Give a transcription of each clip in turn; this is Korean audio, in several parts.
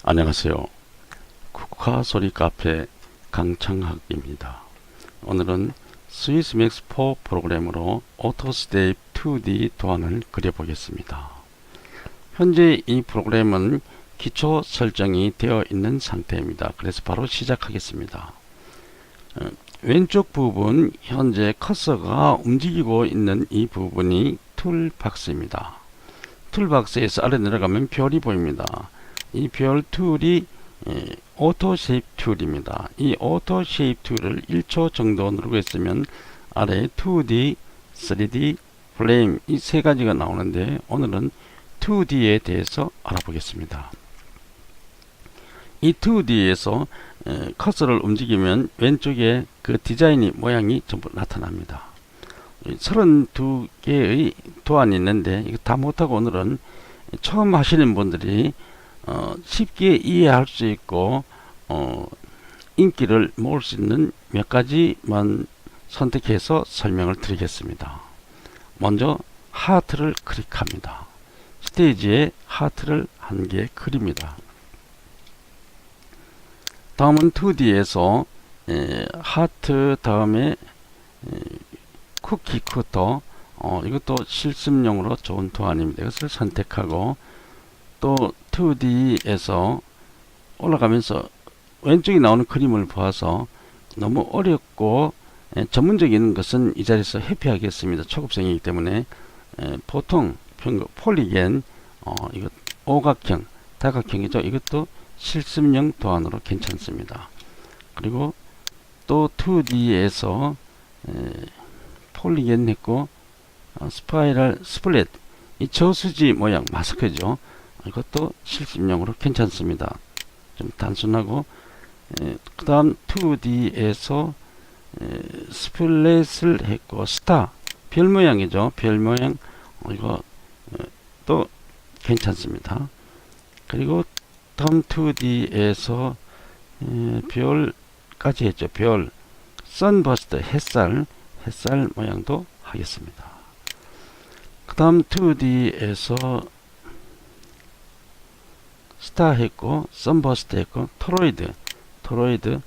안녕하세요. 국화소리 카페 강창학입니다. 오늘은 스위스 맥스 4 프로그램으로 오토스텝 2D 도안을 그려보겠습니다. 현재 이 프로그램은 기초 설정이 되어 있는 상태입니다. 그래서 바로 시작하겠습니다. 왼쪽 부분, 현재 커서가 움직이고 있는 이 부분이 툴박스입니다. 툴박스에서 아래 내려가면 별이 보입니다. 이 별 툴이 오토 쉐입 툴입니다. 이 오토 쉐입 툴을 1초 정도 누르고 있으면 아래 2D, 3D, 플레임 이 세 가지가 나오는데 오늘은 2D에 대해서 알아보겠습니다. 이 2D에서 커서를 움직이면 왼쪽에 그 디자인이 모양이 전부 나타납니다. 32개의 도안이 있는데 이거 다 못하고 오늘은 처음 하시는 분들이 쉽게 이해할 수 있고 인기를 모을 수 있는 몇 가지만 선택해서 설명을 드리겠습니다. 먼저 하트를 클릭합니다. 스테이지에 하트를 한 개 그립니다. 다음은 2D에서 하트 다음에 쿠키 커터 이것도 실습용으로 좋은 도안입니다. 이것을 선택하고 또 2D에서 올라가면서 왼쪽에 나오는 그림을 보아서 너무 어렵고 전문적인 것은 이 자리에서 회피하겠습니다. 초급생이기 때문에 보통 폴리겐 이것 오각형, 다각형이죠. 이것도 실습용 도안으로 괜찮습니다. 그리고 또 2D에서 폴리겐 했고 스파이럴 스플릿 이 저수지 모양 마스크죠. 이것도 실습용으로 괜찮습니다. 좀 단순하고 그 다음 2D에서 스플릿을 했고 스타 별 모양이죠. 별 모양 이거 또 괜찮습니다. 그리고 다음 2D에서 별까지 했죠. 별 선버스트 햇살 모양도 하겠습니다. 그 다음 2D에서 스타 했고 선버스트 했고 토로이드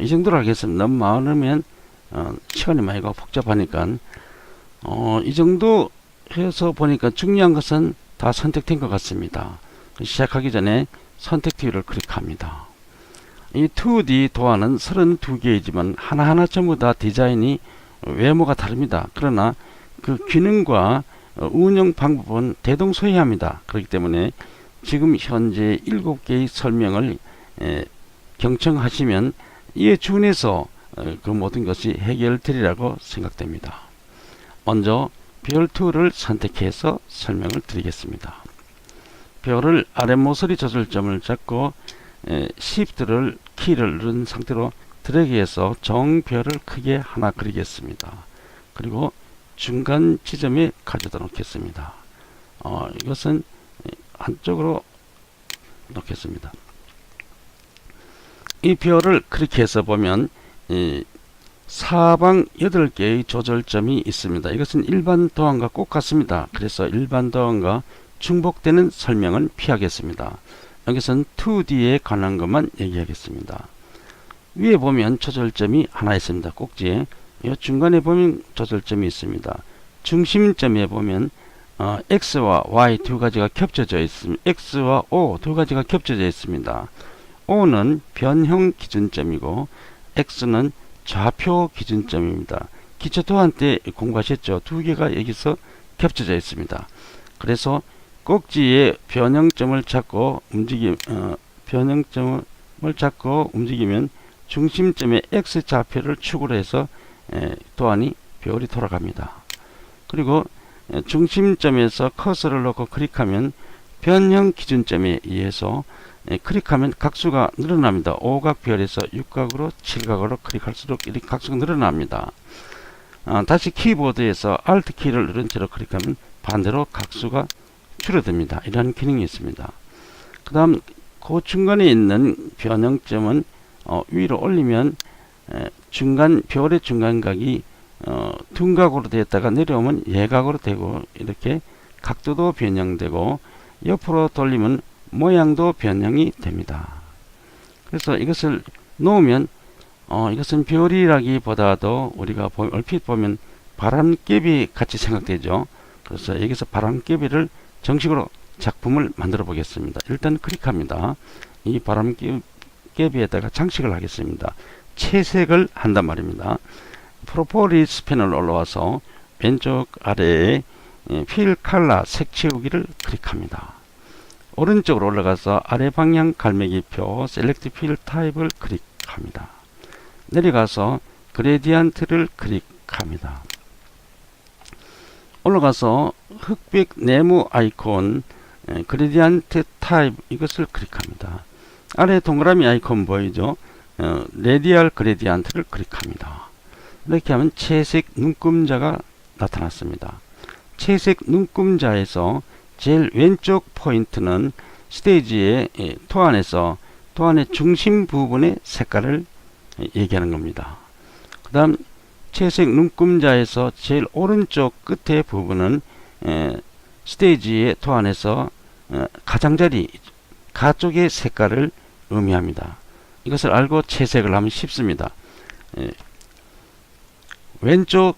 이 정도로 하겠습니다. 너무 많으면 시간이 많이 가고 복잡하니까 이 정도 해서 보니까 중요한 것은 다 선택된 것 같습니다. 시작하기 전에 선택 튜를 클릭합니다. 이 2D 도안은 32개이지만 하나하나 전부 다 디자인이 외모가 다릅니다. 그러나 그 기능과 운영 방법은 대동소이합니다. 그렇기 때문에 지금 현재 7개의 설명을 경청하시면 이에 준해서 그 모든 것이 해결되리라고 생각됩니다. 먼저 별 2를 선택해서 설명을 드리겠습니다. 별을 아래 모서리 조절점을 잡고 Shift를 키를 누른 상태로 드래그해서 정별을 크게 하나 그리겠습니다. 그리고 중간 지점에 가져다 놓겠습니다. 이것은 한쪽으로 놓겠습니다. 이 별을 클릭해서 보면 사방 8개의 조절점이 있습니다. 이것은 일반 도안과 꼭 같습니다. 그래서 일반 도안과 중복되는 설명은 피하겠습니다. 여기서는 2D에 관한 것만 얘기하겠습니다. 위에 보면 조절점이 하나 있습니다. 꼭지에 이 중간에 보면 조절점이 있습니다. 중심점에 보면 X와 Y 두 가지가 겹쳐져 있습니다. X와 O 두 가지가 겹쳐져 있습니다. O는 변형 기준점이고 X는 좌표 기준점입니다. 기초 도안 때 공부하셨죠? 두 개가 여기서 겹쳐져 있습니다. 그래서 꼭지에 변형점을 잡고 움직이면 중심점에 X 좌표를 축으로 해서 도안이 별이 돌아갑니다. 그리고 중심점에서 커서를 놓고 클릭하면 변형 기준점에 의해서 클릭하면 각수가 늘어납니다. 5각별에서 6각으로 7각으로 클릭할수록 이렇게 각수가 늘어납니다. 다시 키보드에서 Alt 키를 누른 채로 클릭하면 반대로 각수가 줄어듭니다. 이런 기능이 있습니다. 그 다음 그 중간에 있는 변형점은 위로 올리면 별의 중간각이 둔각으로 되었다가 내려오면 예각으로 되고 이렇게 각도도 변형되고 옆으로 돌리면 모양도 변형이 됩니다. 그래서 이것을 놓으면 이것은 별이라기보다도 우리가 얼핏 보면 바람개비 같이 생각되죠. 그래서 여기서 바람개비를 정식으로 작품을 만들어 보겠습니다. 일단 클릭합니다. 이 바람개비에다가 장식을 하겠습니다. 채색을 한단 말입니다. 프로포리스 패널 올라와서 왼쪽 아래에 필 컬러 색 채우기를 클릭합니다. 오른쪽으로 올라가서 아래 방향 갈매기표 셀렉트 필 타입을 클릭합니다. 내려가서 그레디언트를 클릭합니다. 올라가서 흑백 네모 아이콘 그레디언트 타입 이것을 클릭합니다. 아래 동그라미 아이콘 보이죠? 레디얼 그레디언트를 클릭합니다. 이렇게 하면 채색 눈금자가 나타났습니다. 채색 눈금자에서 제일 왼쪽 포인트는 스테이지의 토안의 중심 부분의 색깔을 얘기하는 겁니다. 그 다음 채색 눈금자에서 제일 오른쪽 끝의 부분은 스테이지의 토안에서 가장자리 가쪽의 색깔을 의미합니다. 이것을 알고 채색을 하면 쉽습니다. 왼쪽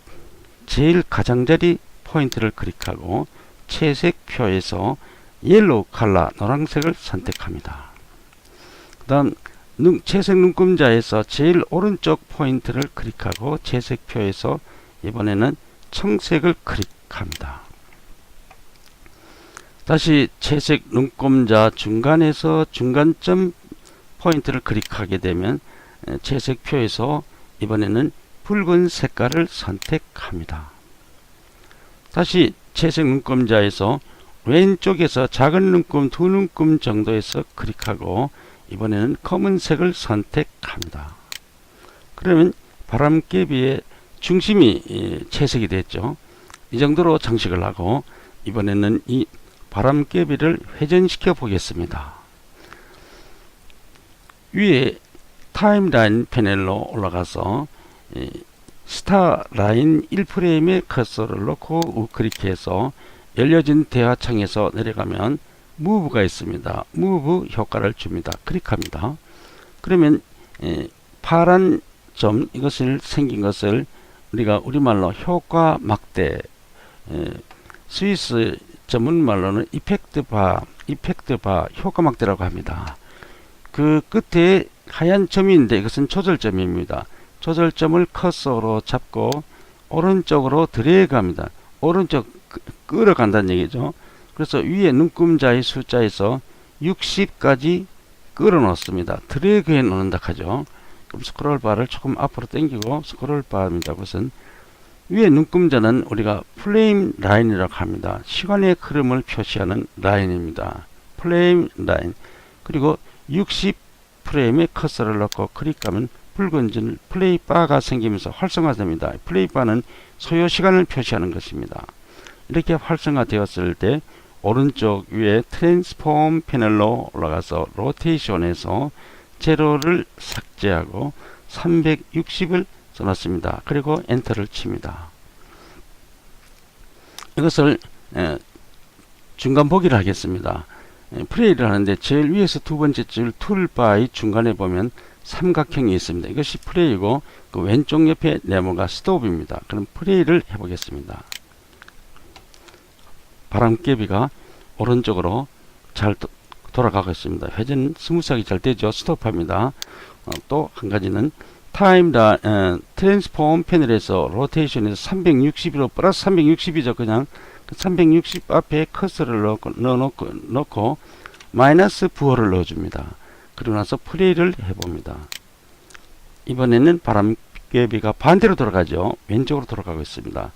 제일 가장자리 포인트를 클릭하고 채색표에서 옐로우 컬러 노란색을 선택합니다. 그 다음 채색 눈금자에서 제일 오른쪽 포인트를 클릭하고 채색표에서 이번에는 청색을 클릭합니다. 다시 채색 눈금자 중간에서 중간점 포인트를 클릭하게 되면 채색표에서 이번에는 붉은 색깔을 선택합니다. 다시 채색 눈금자에서 왼쪽에서 작은 눈금 두 눈금 정도에서 클릭하고 이번에는 검은색을 선택합니다. 그러면 바람개비의 중심이 채색이 됐죠. 이 정도로 장식을 하고 이번에는 이 바람개비를 회전시켜 보겠습니다. 위에 타임라인 패널로 올라가서 스타라인 1프레임에 커서를 놓고 우클릭해서 열려진 대화창에서 내려가면 무브가 있습니다. 무브 효과를 줍니다. 클릭합니다. 그러면 파란 점 이것을 생긴 것을 우리가 우리말로 효과 막대, 스위스 전문말로는 이펙트 바 효과 막대라고 합니다. 그 끝에 하얀 점인데 이것은 조절점입니다. 조절점을 커서로 잡고 오른쪽으로 드래그합니다. 오른쪽 끌어간다는 얘기죠. 그래서 위에 눈금자의 숫자에서 60까지 끌어 놓습니다. 드래그해 놓는다 하죠. 그럼 스크롤 바를 조금 앞으로 당기고 스크롤 바입니다. 그것은 위에 눈금자는 우리가 프레임 라인이라고 합니다. 시간의 흐름을 표시하는 라인입니다. 프레임 라인. 그리고 60 프레임에 커서를 넣고 클릭하면 붉은 플레이 바가 생기면서 활성화됩니다. 플레이 바는 소요 시간을 표시하는 것입니다. 이렇게 활성화되었을 때 오른쪽 위에 트랜스폼 패널로 올라가서 로테이션에서 제로를 삭제하고 360을 써놨습니다. 그리고 엔터를 칩니다. 이것을 중간 보기를 하겠습니다. 플레이를 하는데 제일 위에서 두 번째 줄 툴바의 중간에 보면 삼각형이 있습니다. 이것이 플레이고 그 왼쪽 옆에 네모가 스톱입니다. 그럼 플레이를 해보겠습니다. 바람개비가 오른쪽으로 잘 돌아가고 있습니다. 회전 스무스하게 잘 되죠. 스톱합니다. 또 한 가지는 트랜스폼 패널에서 로테이션에서 360으로 플러스 360이죠. 그냥 360 앞에 커서를 넣고 마이너스 부호를 넣어줍니다. 그리고 나서 플레이를 해봅니다. 이번에는 바람개비가 반대로 돌아가죠. 왼쪽으로 돌아가고 있습니다.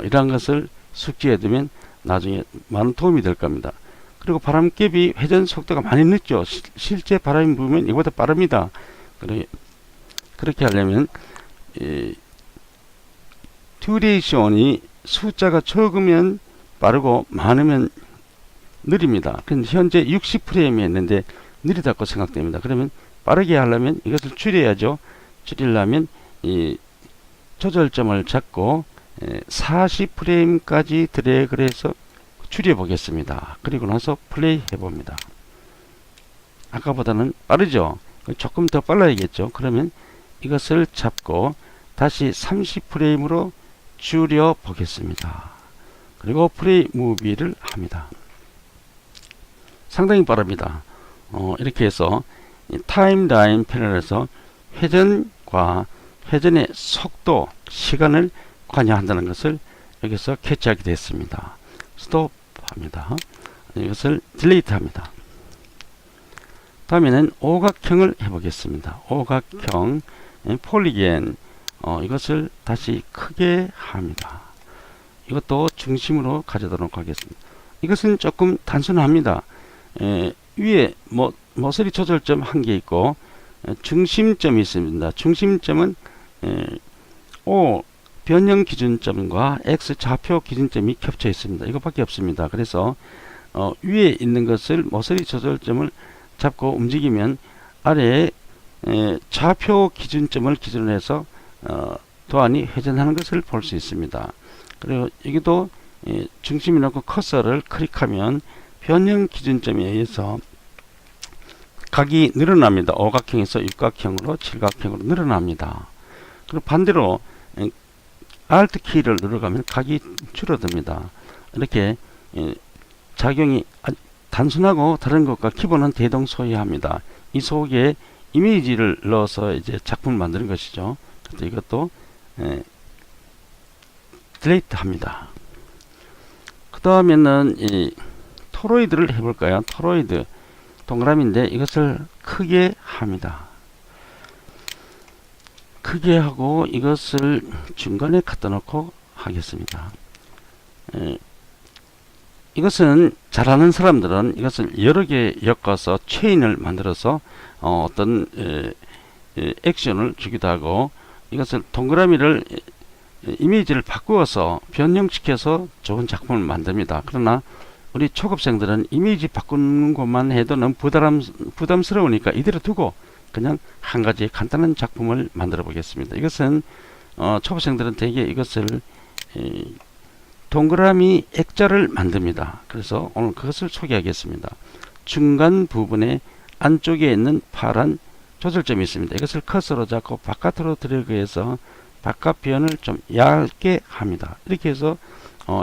이러한 것을 숙지해두면 나중에 많은 도움이 될 겁니다. 그리고 바람개비 회전 속도가 많이 늦죠. 실제 바람이 불면 이거보다 빠릅니다. 그렇게 하려면 듀레이션이 숫자가 적으면 빠르고 많으면 느립니다. 근데 현재 60프레임이 있는데 느리다고 생각됩니다. 그러면 빠르게 하려면 이것을 줄여야죠. 줄이려면 이 조절점을 잡고 40프레임까지 드래그를 해서 줄여 보겠습니다. 그리고 나서 플레이 해봅니다. 아까보다는 빠르죠. 조금 더 빨라야겠죠. 그러면 이것을 잡고 다시 30프레임으로 줄여 보겠습니다. 그리고 플레이 무비를 합니다. 상당히 빠릅니다. 이렇게 해서 타임라인 패널에서 회전과 회전의 속도, 시간을 관여한다는 것을 여기서 캐치하게 됐습니다. 스톱합니다. 이것을 딜리트 합니다. 다음에는 오각형을 해보겠습니다. 오각형 폴리겐, 이것을 다시 크게 합니다. 이것도 중심으로 가져도록 하겠습니다. 이것은 조금 단순합니다. 위에 모서리 조절점 한 개 있고 중심점이 있습니다. 중심점은 O 변형 기준점과 X 좌표 기준점이 겹쳐 있습니다. 이것밖에 없습니다. 그래서 위에 있는 것을 모서리 조절점을 잡고 움직이면 아래에 좌표 기준점을 기준으로 해서 도안이 회전하는 것을 볼 수 있습니다. 그리고 여기도 중심이 놓고 커서를 클릭하면 변형 기준점에 의해서 각이 늘어납니다. 오각형에서 육각형으로 칠각형으로 늘어납니다. 그리고 반대로 Alt 키를 누르면 각이 줄어듭니다. 이렇게 작용이 단순하고 다른 것과 기본은 대동소이합니다. 이 속에 이미지를 넣어서 이제 작품을 만드는 것이죠. 그래서 이것도 딜리트 합니다. 그 다음에는 이 토로이드를 해볼까요? 토로이드 동그라미인데 이것을 크게 합니다. 크게 하고 이것을 중간에 갖다 놓고 하겠습니다. 이것은 잘하는 사람들은 이것을 여러 개 엮어서 체인을 만들어서 어떤 액션을 주기도 하고, 이것을 동그라미를 이미지를 바꾸어서 변형시켜서 좋은 작품을 만듭니다. 그러나 우리 초급생들은 이미지 바꾸는 것만 해도 너무 부담스러우니까 이대로 두고 그냥 한 가지 간단한 작품을 만들어 보겠습니다. 이것은 초보생들은 대개 이것을 동그라미 액자를 만듭니다. 그래서 오늘 그것을 소개하겠습니다. 중간 부분에 안쪽에 있는 파란 조절점이 있습니다. 이것을 커서로 잡고 바깥으로 드래그해서 바깥 변을 좀 얇게 합니다. 이렇게 해서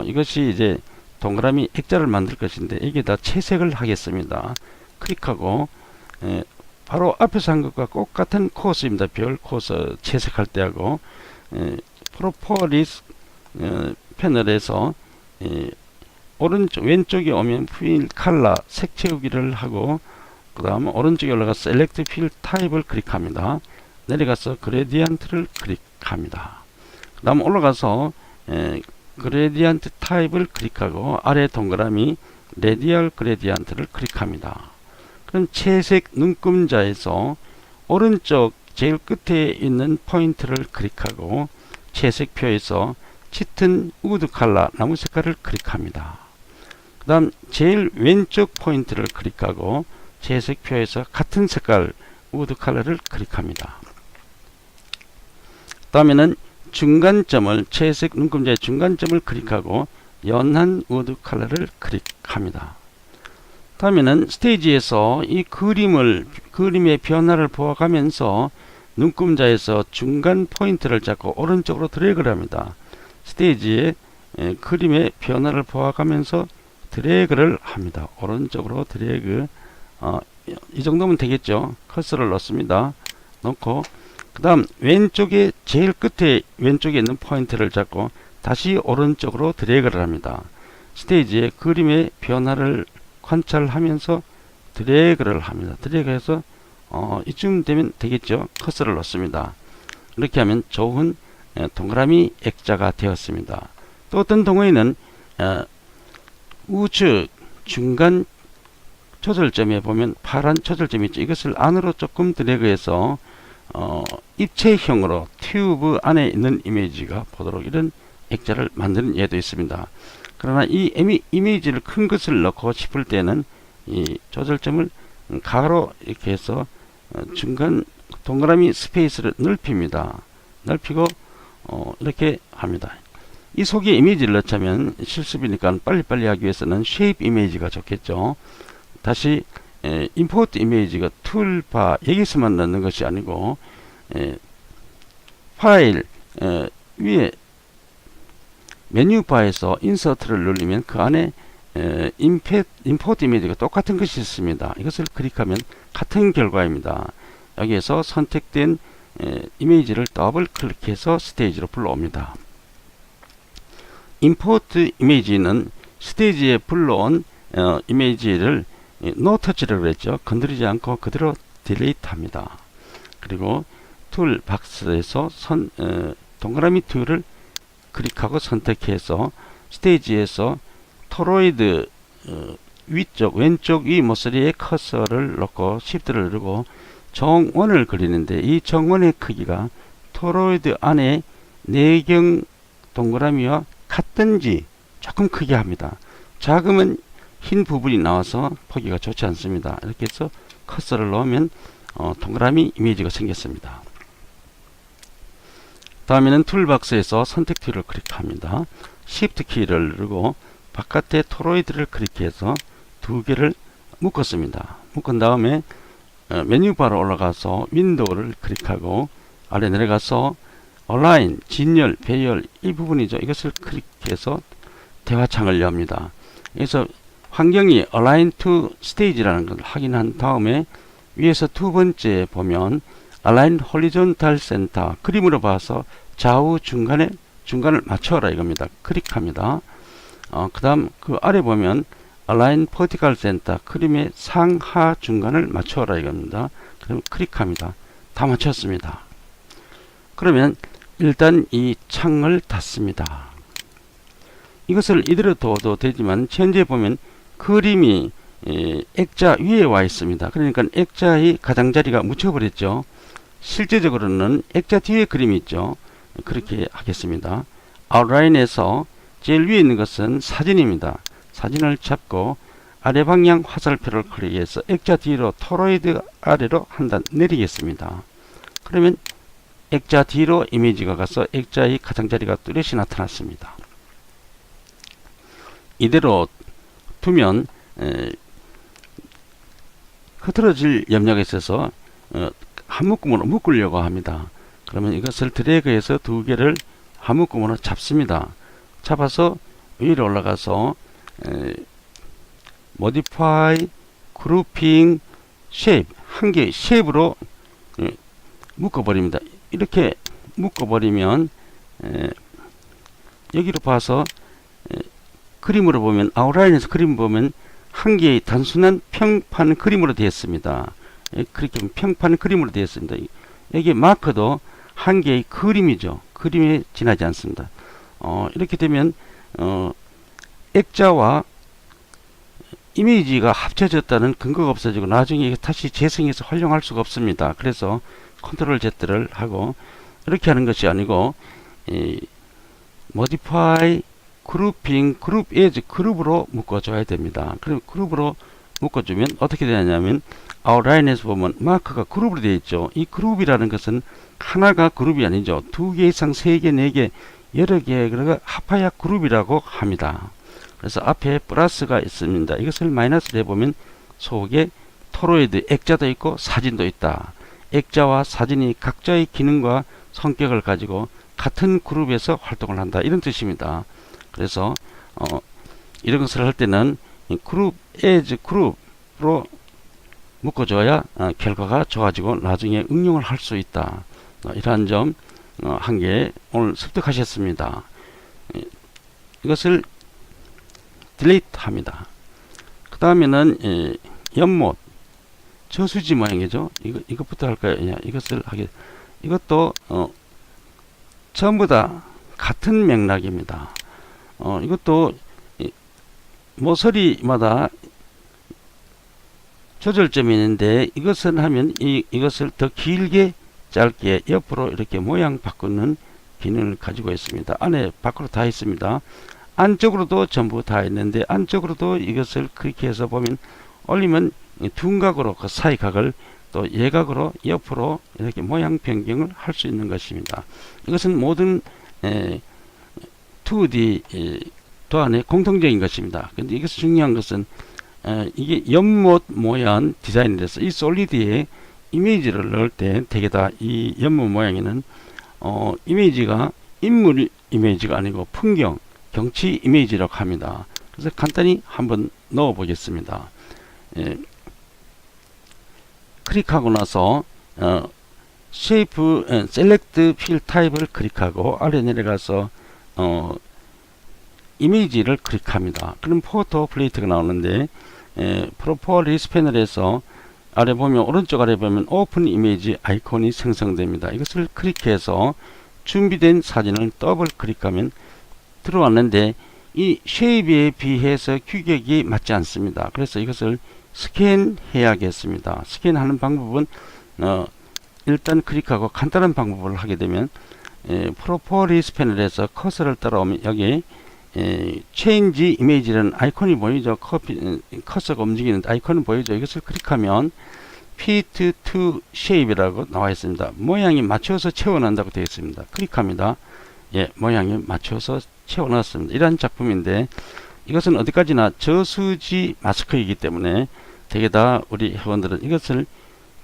이것이 이제 동그라미 액자를 만들 것인데 여기에다 채색을 하겠습니다. 클릭하고 바로 앞에서 한 것과 똑같은 코스입니다. 별 코스 채색할 때 하고 프로포리스 패널에서 오른쪽 왼쪽에 오면 필 컬러 색 채우기를 하고, 그 다음 오른쪽에 올라가서 셀렉트 필 타입을 클릭합니다. 내려가서 그레디언트를 클릭합니다. 그 다음 올라가서 그레디언트 타입을 클릭하고 아래 동그라미 레디얼 그레디언트를 클릭합니다. 그럼 채색 눈금자에서 오른쪽 제일 끝에 있는 포인트를 클릭하고 채색표에서 짙은 우드 컬러 나무 색깔을 클릭합니다. 그 다음 제일 왼쪽 포인트를 클릭하고 채색표에서 같은 색깔 우드 컬러를 클릭합니다. 다음에는 중간점을 채색 눈금자의 중간점을 클릭하고 연한 우드 컬러를 클릭합니다. 다음에는 스테이지에서 이 그림의 변화를 보아가면서 눈금자에서 중간 포인트를 잡고 오른쪽으로 드래그를 합니다. 스테이지에 그림의 변화를 보아가면서 드래그를 합니다. 오른쪽으로 드래그, 이 정도면 되겠죠. 커서를 넣습니다. 넣고 그 다음 왼쪽에 제일 끝에 왼쪽에 있는 포인트를 잡고 다시 오른쪽으로 드래그를 합니다. 스테이지에 그림의 변화를 관찰하면서 드래그를 합니다. 드래그해서 이쯤 되면 되겠죠. 커서를 넣습니다. 이렇게 하면 좋은 동그라미 액자가 되었습니다. 또 어떤 경우에는 우측 중간 조절점에 보면 파란 조절점이 있죠. 이것을 안으로 조금 드래그해서 입체형으로 튜브 안에 있는 이미지가 보도록 이런 액자를 만드는 예도 있습니다. 그러나 이 이미지를 큰 것을 넣고 싶을 때는 이 조절점을 가로 이렇게 해서 중간 동그라미 스페이스를 넓힙니다. 넓히고 이렇게 합니다. 이 속에 이미지를 넣자면 실습이니까 빨리빨리 하기 위해서는 쉐입 이미지가 좋겠죠. 다시 임포트 이미지가 툴바 여기서만 넣는 것이 아니고 파일 위에 메뉴바에서 인서트를 누르면 그 안에 임포트 이미지가 똑같은 것이 있습니다. 이것을 클릭하면 같은 결과입니다. 여기에서 선택된 이미지를 더블 클릭해서 스테이지로 불러옵니다. 임포트 이미지는 스테이지에 불러온 이미지를 노터치를 그랬죠. 건드리지 않고 그대로 딜리트 합니다. 그리고 툴 박스에서 동그라미 툴을 클릭하고 선택해서 스테이지에서 토로이드 위쪽 왼쪽 위 모서리에 커서를 놓고 시프트를 누르고 정원을 그리는데 이 정원의 크기가 토로이드 안에 내경 동그라미와 같든지 조금 크게 합니다. 작으면 흰 부분이 나와서 보기가 좋지 않습니다. 이렇게 해서 커서를 넣으면 동그라미 이미지가 생겼습니다. 다음에는 툴박스에서 선택 툴을 클릭합니다. Shift 키를 누르고 바깥에 토로이드를 클릭해서 두 개를 묶었습니다. 묶은 다음에 메뉴바로 올라가서 윈도우를 클릭하고 아래 내려가서 Align, 진열, 배열 이 부분이죠. 이것을 클릭해서 대화창을 엽니다. 그래서 환경이 Align to Stage라는 것을 확인한 다음에 위에서 두 번째 보면 Align Horizontal Center 그림으로 봐서 좌우 중간을 맞춰라 이겁니다. 클릭합니다. 그 다음 그 아래 보면 Align Vertical Center 그림의 상하 중간을 맞춰라 이겁니다. 그럼 클릭합니다. 다 맞췄습니다. 그러면 일단 이 창을 닫습니다. 이것을 이대로 둬도 되지만 현재 보면 그림이 액자 위에 와 있습니다. 그러니까 액자의 가장자리가 묻혀버렸죠. 실제적으로는 액자 뒤에 그림이 있죠. 그렇게 하겠습니다. 아웃라인에서 제일 위에 있는 것은 사진입니다. 사진을 잡고 아래 방향 화살표를 클릭해서 액자 뒤로 토로이드 아래로 한 단 내리겠습니다. 그러면 액자 뒤로 이미지가 가서 액자의 가장자리가 뚜렷이 나타났습니다. 이대로 두면 흐트러질 염려가 있어서 한 묶음으로 묶으려고 합니다. 그러면 이것을 드래그해서 두 개를 한 묶음으로 잡습니다. 잡아서 위로 올라가서 Modify, Grouping, Shape 한 개의 쉐입으로 묶어버립니다. 이렇게 묶어버리면 여기로 봐서 그림으로 보면 아웃라인에서 그림 보면 한 개의 단순한 평판 그림으로 되어 있습니다. 그렇게 평판 그림으로 되어 있습니다. 여기 마커도 한 개의 그림이죠. 그림에 지나지 않습니다. 이렇게 되면 액자와 이미지가 합쳐졌다는 근거가 없어지고 나중에 다시 재생해서 활용할 수가 없습니다. 그래서 컨트롤 Z를 하고 이렇게 하는 것이 아니고 Modify, Grouping, Group as 그룹으로 묶어줘야 됩니다. 그럼 그룹으로 묶어주면 어떻게 되냐면 아웃라인에서 보면 마크가 그룹으로 되어 있죠. 이 그룹이라는 것은 하나가 그룹이 아니죠. 두 개 이상, 세 개, 네 개, 여러 개, 그러니까 합하여 그룹이라고 합니다. 그래서 앞에 플러스가 있습니다. 이것을 마이너스로 해보면 속에 토로이드 액자도 있고 사진도 있다. 액자와 사진이 각자의 기능과 성격을 가지고 같은 그룹에서 활동을 한다. 이런 뜻입니다. 그래서 이런 것을 할 때는 그룹 as 그룹으로 묶어줘야 결과가 좋아지고 나중에 응용을 할 수 있다. 이러한 점 한 개 오늘 습득하셨습니다. 이것을 딜리트 합니다. 그 다음에는 연못 저수지 모양이죠. 이것부터 할까요? 이것을 하게 이것도 전부 다 같은 맥락입니다. 이것도 모서리마다 조절점이 있는데 이것을 하면 이것을 더 길게 짧게 옆으로 이렇게 모양 바꾸는 기능을 가지고 있습니다. 안에 밖으로 다 있습니다. 안쪽으로도 전부 다 있는데 안쪽으로도 이것을 그렇게 해서 보면 올리면 둔각으로 그 사이 각을 또 예각으로 옆으로 이렇게 모양 변경을 할 수 있는 것입니다. 이것은 모든 2D 도안의 공통적인 것입니다. 근데 이것이 중요한 것은 이게 연못 모양 디자인이 돼서 이 솔리드에 이미지를 넣을 때 대개 다 이 연못 모양에는 이미지가 인물 이미지가 아니고 풍경, 경치 이미지라고 합니다. 그래서 간단히 한번 넣어 보겠습니다. 클릭하고 나서 쉐이프 셀렉트 필 타입을 클릭하고 아래 내려가서 이미지를 클릭합니다. 그럼 포토 플레이트가 나오는데 프로퍼리스 패널에서 아래 보면 오른쪽 아래 보면 오픈 이미지 아이콘이 생성됩니다. 이것을 클릭해서 준비된 사진을 더블 클릭하면 들어왔는데 이 쉐입에 비해서 규격이 맞지 않습니다. 그래서 이것을 스캔해야겠습니다. 스캔하는 방법은 일단 클릭하고 간단한 방법을 하게 되면 프로퍼리스 패널에서 커서를 따라오면 여기 체인지 이미지라는 아이콘이 보이죠. 커서가 움직이는 아이콘이 보이죠. 이것을 클릭하면 fit to shape이라고 나와 있습니다. 모양이 맞춰서 채워낸다고 되어 있습니다. 클릭합니다. 모양이 맞춰서 채워놨습니다. 이러한 작품인데 이것은 어디까지나 저수지 마스크이기 때문에 대개 다 우리 회원들은 이것을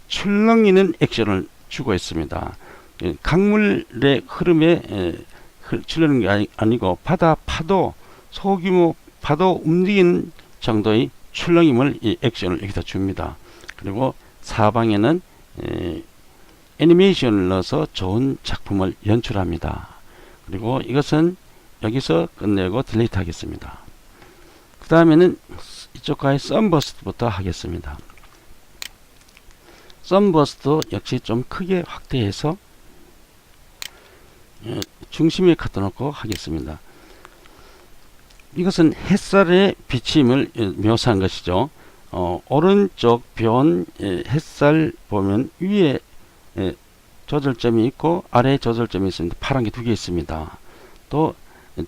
출렁이는 액션을 주고 있습니다. 강물의 흐름에 출렁이는 게 아니고 바다 파도, 소규모 파도 움직이는 정도의 출렁임을 이 액션을 여기다 줍니다. 그리고 사방에는 애니메이션을 넣어서 좋은 작품을 연출합니다. 그리고 이것은 여기서 끝내고 딜리트 하겠습니다. 그 다음에는 이쪽과의 썬버스트부터 하겠습니다. 썬버스트 역시 좀 크게 확대해서 중심에 갖다 놓고 하겠습니다. 이것은 햇살의 비침을 묘사한 것이죠. 오른쪽 변 햇살 보면 위에 조절점이 있고 아래에 조절점이 있습니다. 파란 게 두 개 있습니다. 또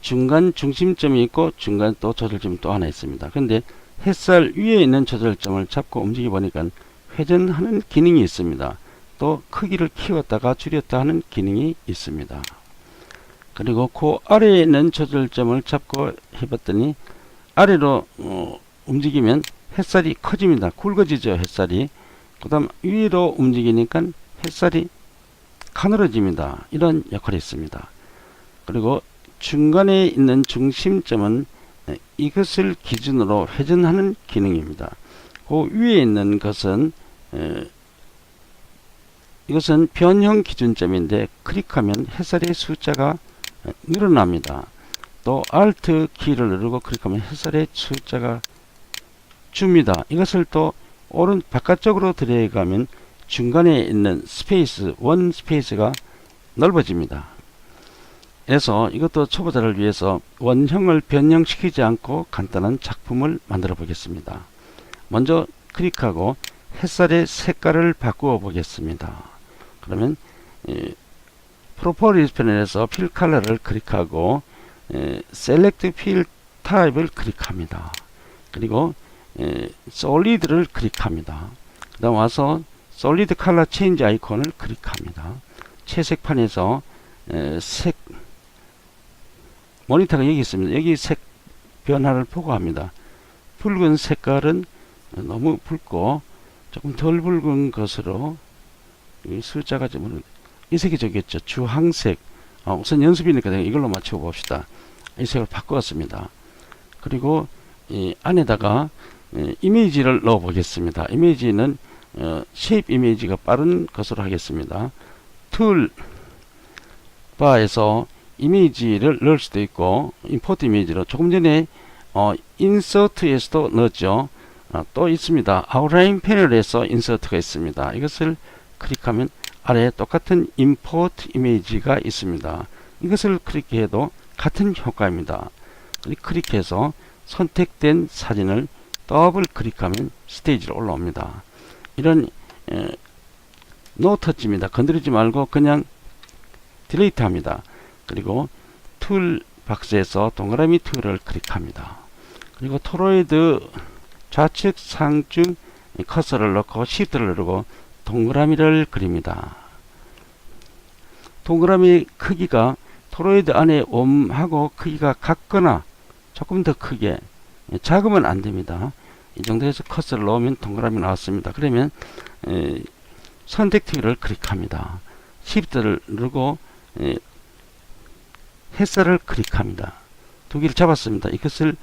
중간 중심점이 있고 중간 또 조절점이 또 하나 있습니다. 그런데 햇살 위에 있는 조절점을 잡고 움직여 보니까 회전하는 기능이 있습니다. 또 크기를 키웠다가 줄였다 하는 기능이 있습니다. 그리고 그 아래에 있는 조절점을 잡고 해봤더니 아래로 움직이면 햇살이 커집니다. 굵어지죠, 햇살이. 그 다음 위로 움직이니까 햇살이 가늘어집니다. 이런 역할이 있습니다. 그리고 중간에 있는 중심점은 이것을 기준으로 회전하는 기능입니다. 그 위에 있는 것은 이것은 변형 기준점인데 클릭하면 햇살의 숫자가 늘어납니다. 또 Alt 키를 누르고 클릭하면 햇살의 숫자가 줍니다. 이것을 또 오른 바깥쪽으로 들여가면 중간에 있는 스페이스, 원 스페이스가 넓어집니다. 그래서 이것도 초보자를 위해서 원형을 변형시키지 않고 간단한 작품을 만들어 보겠습니다. 먼저 클릭하고 햇살의 색깔을 바꾸어 보겠습니다. 그러면 프로퍼리스 패널에서 필 컬러를 클릭하고 셀렉트 필 타입을 클릭합니다. 그리고 솔리드를 클릭합니다. 그 다음 와서 솔리드 컬러 체인지 아이콘을 클릭합니다. 채색판에서 색 모니터가 여기 있습니다. 여기 색 변화를 보고합니다. 붉은 색깔은 너무 붉고 조금 덜 붉은 것으로 숫자가 좀 이 색이 저기였죠. 주황색. 우선 연습이니까 이걸로 맞춰 봅시다. 이 색을 바꾸었습니다. 그리고 이 안에다가 이미지를 넣어 보겠습니다. 이미지는 쉐입 이미지가 빠른 것으로 하겠습니다. 툴 바에서 이미지를 넣을 수도 있고 임포트 이미지로 조금 전에 인서트에서도 넣었죠. 또 있습니다. 아웃라인 패널에서 인서트가 있습니다. 이것을 클릭하면 아래에 똑같은 임포트 이미지가 있습니다. 이것을 클릭해도 같은 효과입니다. 클릭해서 선택된 사진을 더블 클릭하면 스테이지로 올라옵니다. 이런 노터치입니다. 건드리지 말고 그냥 딜리트 합니다. 그리고 툴 박스에서 동그라미 툴을 클릭합니다. 그리고 토로이드 좌측 상중 커서를 넣고 시프트를 누르고 동그라미를 그립니다. 동그라미 크기가 토로이드 안에 옴하고 크기가 같거나 조금 더 크게, 작으면 안됩니다. 이 정도에서 커서를 넣으면 동그라미 나왔습니다. 그러면 선택2를 클릭합니다. Shift를 누르고 햇살을 클릭합니다. 두 개를 잡았습니다. 이것을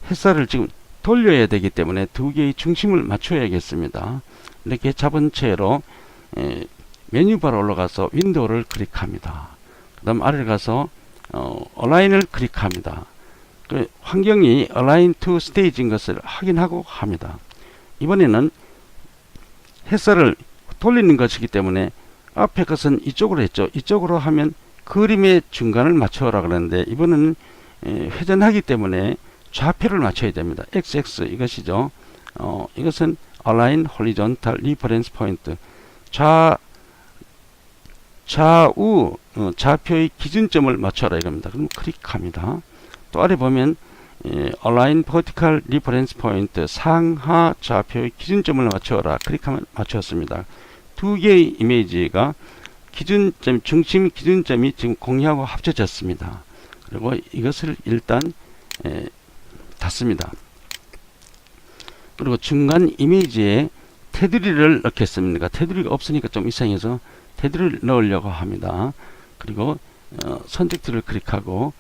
햇살을 지금 돌려야 되기 때문에 두 개의 중심을 맞춰야겠습니다. 이렇게 잡은 채로 메뉴바로 올라가서 윈도우를 클릭합니다. 그 다음 아래로 가서 Align을 클릭합니다. 그 환경이 Align to Stage인 것을 확인하고 합니다. 이번에는 햇살을 돌리는 것이기 때문에 앞에 것은 이쪽으로 했죠. 이쪽으로 하면 그림의 중간을 맞춰라 그러는데 이번에는 회전하기 때문에 좌표를 맞춰야 됩니다. XX 이것이죠. 이것은 Align Horizontal Reference Point 좌우 좌표의 기준점을 맞춰라 이겁니다. 그럼 클릭합니다. 또 아래 보면 Align Vertical Reference Point 상하 좌표의 기준점을 맞춰라 클릭하면 맞췄습니다. 두 개의 이미지가 기준점 중심 기준점이 지금 공유하고 합쳐졌습니다. 그리고 이것을 일단 닫습니다. 그리고 중간 이미지에 테두리를 넣겠습니다. 테두리가 없으니까 좀 이상해서 테두리를 넣으려고 합니다. 그리고 선택지를 클릭하고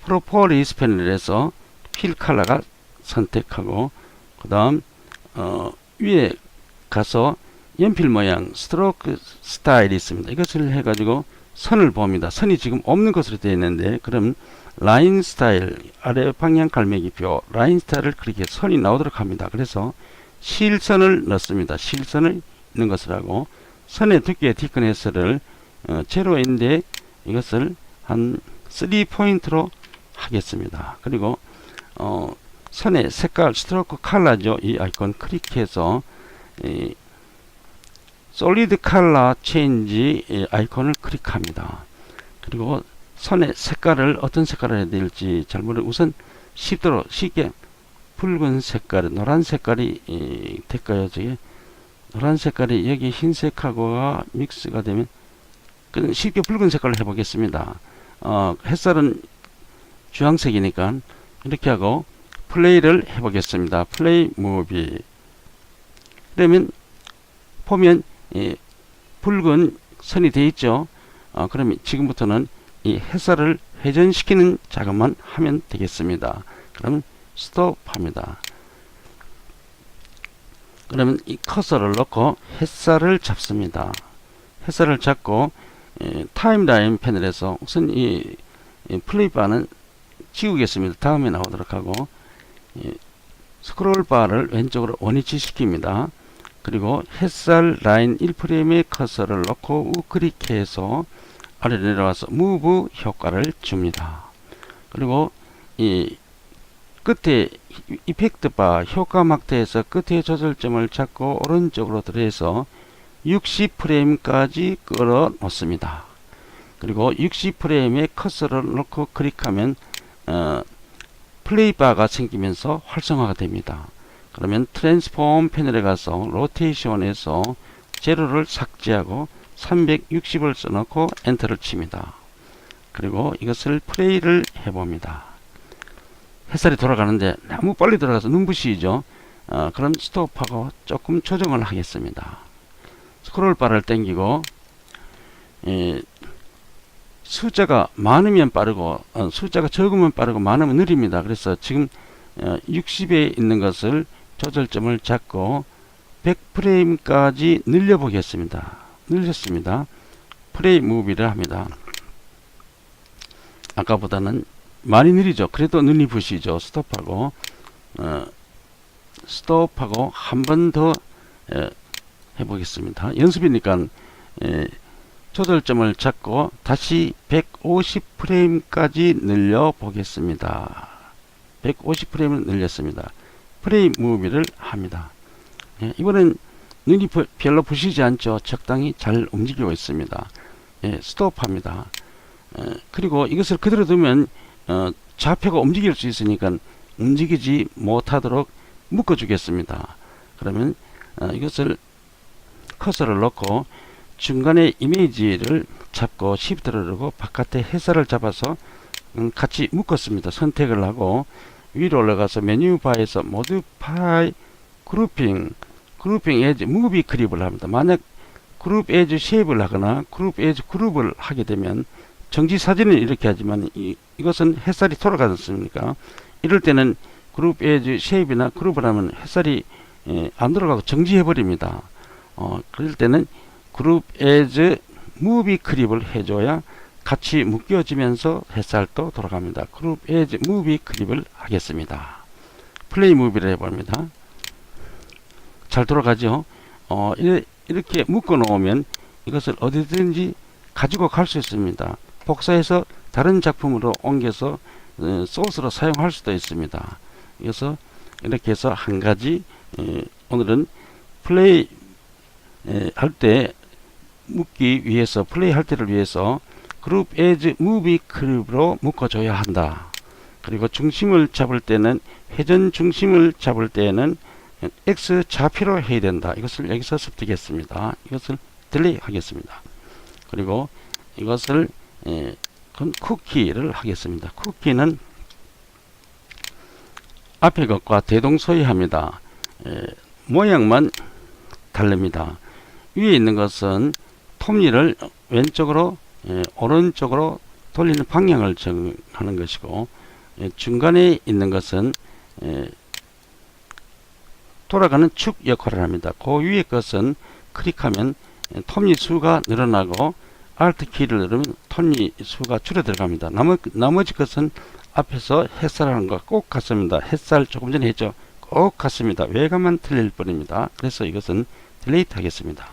프로퍼리스 패널에서 필 컬러가 선택하고 그 다음 위에 가서 연필 모양 스트로크 스타일이 있습니다. 이것을 해가지고 선을 봅니다. 선이 지금 없는 것으로 되어 있는데 그럼 라인 스타일 아래 방향 갈매기표 라인 스타일을 클릭해서 선이 나오도록 합니다. 그래서 실선을 넣습니다. 실선을 있는 것을 하고 선의 두께 디크네스를 제로인데 이것을 한 3포인트로 하겠습니다. 그리고 선의 색깔 스트로크 컬러죠. 이 아이콘 클릭해서 솔리드 컬러 체인지 아이콘을 클릭합니다. 그리고 선의 색깔을 어떤 색깔을 해야 될지 잘 모르고 우선 쉽게 붉은 색깔 노란 색깔이 될까요? 저게 노란 색깔이 여기 흰색하고가 믹스가 되면 쉽게 붉은 색깔로 해보겠습니다. 햇살은 주황색이니까 이렇게 하고 플레이를 해보겠습니다. 플레이 무비. 그러면 보면 붉은 선이 되어 있죠. 그러면 지금부터는 이 햇살을 회전시키는 작업만 하면 되겠습니다. 그러면 스톱합니다. 그러면 이 커서를 넣고 햇살을 잡습니다. 햇살을 잡고 타임라인 패널에서 우선 이 플레이바는 지우겠습니다. 다음에 나오도록 하고 스크롤바를 왼쪽으로 원위치 시킵니다. 그리고 햇살 라인 1프레임에 커서를 넣고 우클릭해서 아래로 내려와서 무브 효과를 줍니다. 그리고 이 끝에 이펙트 바 효과 막대에서 끝에 조절점을 잡고 오른쪽으로 들어서 60프레임까지 끌어 놓습니다. 그리고 60프레임에 커서를 놓고 클릭하면 플레이바가 생기면서 활성화가 됩니다. 그러면 트랜스폼 패널에 가서 로테이션에서 제로를 삭제하고 360을 써놓고 엔터를 칩니다. 그리고 이것을 플레이를 해봅니다. 햇살이 돌아가는데 너무 빨리 돌아가서 눈부시죠. 그럼 스톱하고 조금 조정을 하겠습니다. 스크롤바를 당기고 숫자가 많으면 빠르고 숫자가 적으면 빠르고 많으면 느립니다. 그래서 지금 60에 있는 것을 조절점을 잡고 100프레임까지 늘려 보겠습니다. 늘렸습니다. 플레이 무비를 합니다. 아까보다는 많이 느리죠. 그래도 눈이 부시죠. 스톱하고 한 번 더 해보겠습니다. 연습이니까 조절점을 잡고 다시 150프레임까지 늘려 보겠습니다. 150프레임을 늘렸습니다. 플레이 무비를 합니다. 이번엔 눈이 별로 부시지 않죠. 적당히 잘 움직이고 있습니다. 스톱합니다. 그리고 이것을 그대로 두면 좌표가 움직일 수 있으니까 움직이지 못하도록 묶어 주겠습니다. 그러면 이것을 커서를 넣고 중간에 이미지를 잡고 Shift를 누르고 바깥에 햇살을 잡아서 같이 묶었습니다. 선택을 하고 위로 올라가서 메뉴 바에서 모디파이 그룹핑 에즈 무비 크립을 합니다. 만약 그룹 에즈 쉐입을 하거나 그룹 에즈 그룹을 하게 되면 정지 사진은 이렇게 하지만 이것은 햇살이 돌아가지 않습니까? 이럴 때는 그룹 에즈 쉐입이나 그룹을 하면 햇살이 안 들어가고 정지해 버립니다. 그럴 때는 그룹 에즈 무비 크립을 해줘야 같이 묶여지면서 햇살도 돌아갑니다. 그룹 에즈 무비 크립을 하겠습니다. 플레이 무비를 해봅니다. 잘 돌아가죠. 이렇게 묶어 놓으면 이것을 어디든지 가지고 갈 수 있습니다. 복사해서 다른 작품으로 옮겨서 소스로 사용할 수도 있습니다. 그래서 이렇게 해서 한 가지 오늘은 플레이 할 때 묶기 위해서 플레이 할 때를 위해서 그룹 에즈 무비 크립으로 묶어줘야 한다. 그리고 중심을 잡을 때는 회전 중심을 잡을 때는 X 좌표로 해야 된다. 이것을 여기서 습득했습니다. 이것을 딜레이 하겠습니다. 그리고 이것을 쿠키를 하겠습니다. 쿠키는 앞에 것과 대동소이합니다. 모양만 다릅니다. 위에 있는 것은 톱니를 왼쪽으로 오른쪽으로 돌리는 방향을 정하는 것이고 중간에 있는 것은 돌아가는 축 역할을 합니다. 그 위에 것은 클릭하면 톱니 수가 늘어나고 Alt 키를 누르면 톱니 수가 줄어들어갑니다. 나머지 것은 앞에서 햇살하는 것과 꼭 같습니다. 햇살 조금 전에 했죠. 꼭 같습니다. 외관만 틀릴 뿐입니다. 그래서 이것은 딜레이트 하겠습니다.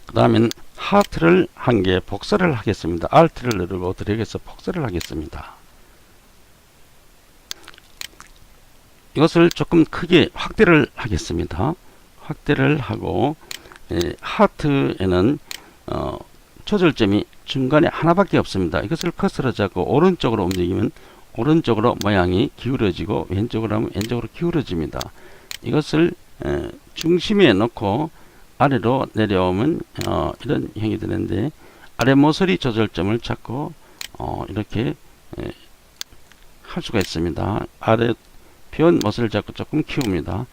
그 다음엔 하트를 한 개 복사를 하겠습니다. Alt를 누르고 드래그해서 복사를 하겠습니다. 이것을 조금 크게 확대를 하겠습니다. 확대를 하고 하트에는 조절점이 중간에 하나밖에 없습니다. 이것을 커서로 잡고 오른쪽으로 움직이면 오른쪽으로 모양이 기울어지고 왼쪽으로 하면 왼쪽으로 기울어집니다. 이것을 중심에 놓고 아래로 내려오면 이런 형이 되는데 아래 모서리 조절점을 잡고 이렇게 할 수가 있습니다. 아래 변 모서리를 잡고 조금 키웁니다.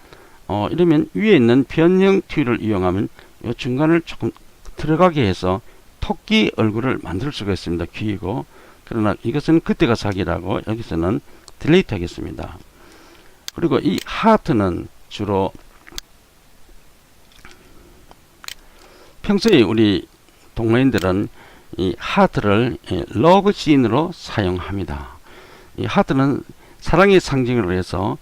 이러면 위에 있는 변형 툴을 이용하면 이 중간을 조금 들어가게 해서 토끼 얼굴을 만들 수가 있습니다. 귀이고. 그러나 이것은 그때가 사기라고 여기서는 딜레이트 하겠습니다. 그리고 이 하트는 주로 평소에 우리 동호인들은 이 하트를 러브 씬으로 사용합니다. 이 하트는 사랑의 상징으로 해서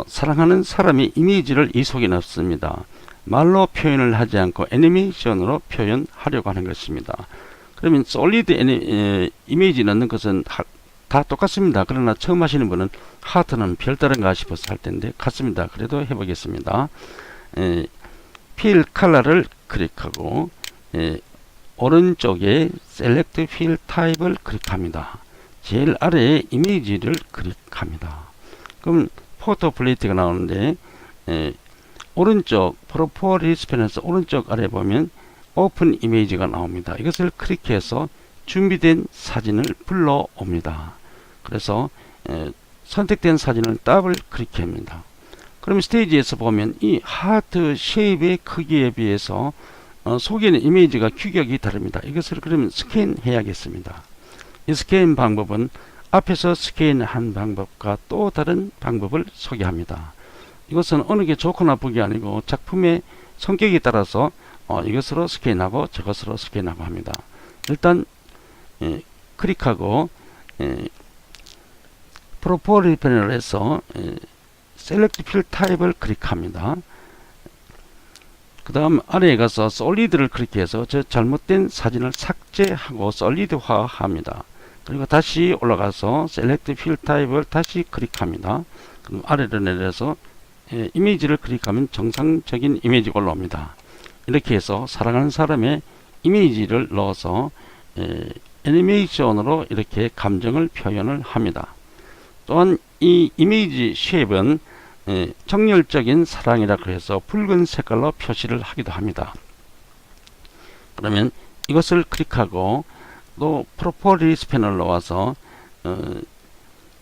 사랑하는 사람의 이미지를 이 속에 넣습니다. 말로 표현을 하지 않고 애니메이션으로 표현하려고 하는 것입니다. 그러면 솔리드 이미지 넣는 것은 다 똑같습니다. 그러나 처음 하시는 분은 하트는 별다른가 싶어서 할 텐데 같습니다. 그래도 해보겠습니다. 필 컬러를 클릭하고 오른쪽에 셀렉트 필 타입을 클릭합니다. 제일 아래에 이미지를 클릭합니다. 그럼 포토 플레이트가 나오는데 오른쪽 프로포리스 펜에서 오른쪽 아래 보면 오픈 이미지가 나옵니다. 이것을 클릭해서 준비된 사진을 불러옵니다. 그래서 선택된 사진을 더블 클릭합니다. 그럼 스테이지에서 보면 이 하트 쉐입의 크기에 비해서 속에 있는 이미지가 규격이 다릅니다. 이것을 그러면 스캔해야겠습니다. 이 스캔 방법은 앞에서 스캔한 방법과 또 다른 방법을 소개합니다. 이것은 어느 게 좋고 나쁘게 아니고 작품의 성격에 따라서 이것으로 스캔하고 저것으로 스캔하고 합니다. 일단 클릭하고 프로포리 패널을 해서 셀렉트 필 타입을 클릭합니다. 그 다음 아래에 가서 솔리드를 클릭해서 저 잘못된 사진을 삭제하고 솔리드화 합니다. 그리고 다시 올라가서 셀렉트 필 타입을 다시 클릭합니다. 그럼 아래로 내려서 이미지를 클릭하면 정상적인 이미지가 올라옵니다. 이렇게 해서 사랑하는 사람의 이미지를 넣어서 애니메이션으로 이렇게 감정을 표현을 합니다. 또한 이 이미지 쉐입은 정열적인 사랑이라 그래서 붉은 색깔로 표시를 하기도 합니다. 그러면 이것을 클릭하고 또 프로퍼리스 패널로 와서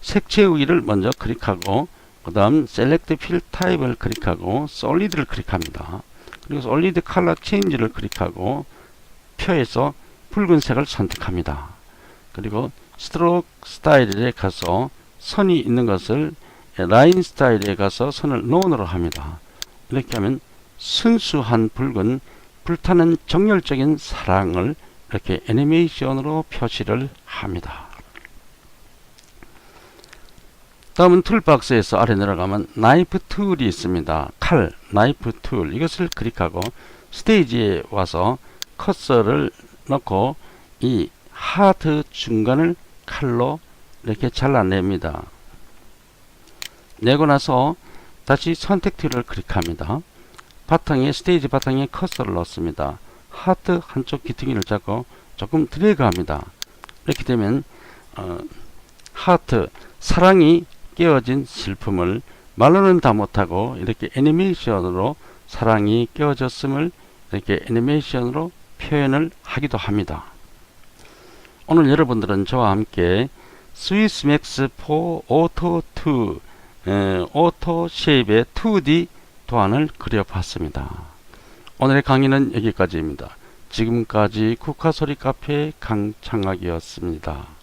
색채 위를 먼저 클릭하고 그 다음 Select Fill Type을 클릭하고 Solid를 클릭합니다. 그리고 Solid Color Change를 클릭하고 표에서 붉은색을 선택합니다. 그리고 Stroke Style에 가서 선이 있는 것을 라인 스타일에 가서 선을 노온으로 합니다. 이렇게 하면 순수한 붉은 불타는 정열적인 사랑을 이렇게 애니메이션으로 표시를 합니다. 다음은 툴박스에서 아래 내려가면 나이프 툴이 있습니다. 칼, 나이프 툴 이것을 클릭하고 스테이지에 와서 커서를 넣고 이 하트 중간을 칼로 이렇게 잘라냅니다. 내고 나서 다시 선택 툴을 클릭합니다. 바탕에 스테이지 바탕에 커서를 넣습니다. 하트 한쪽 귀퉁이를 잡고 조금 드래그합니다. 이렇게 되면 하트 사랑이 깨어진 슬픔을 말로는 다 못하고 이렇게 애니메이션으로 사랑이 깨어졌음을 이렇게 애니메이션으로 표현을 하기도 합니다. 오늘 여러분들은 저와 함께 스위스맥스 4 오토 2 오토 쉐입의 2D 도안을 그려봤습니다. 오늘의 강의는 여기까지입니다. 지금까지 국화소리 카페 강창학이었습니다.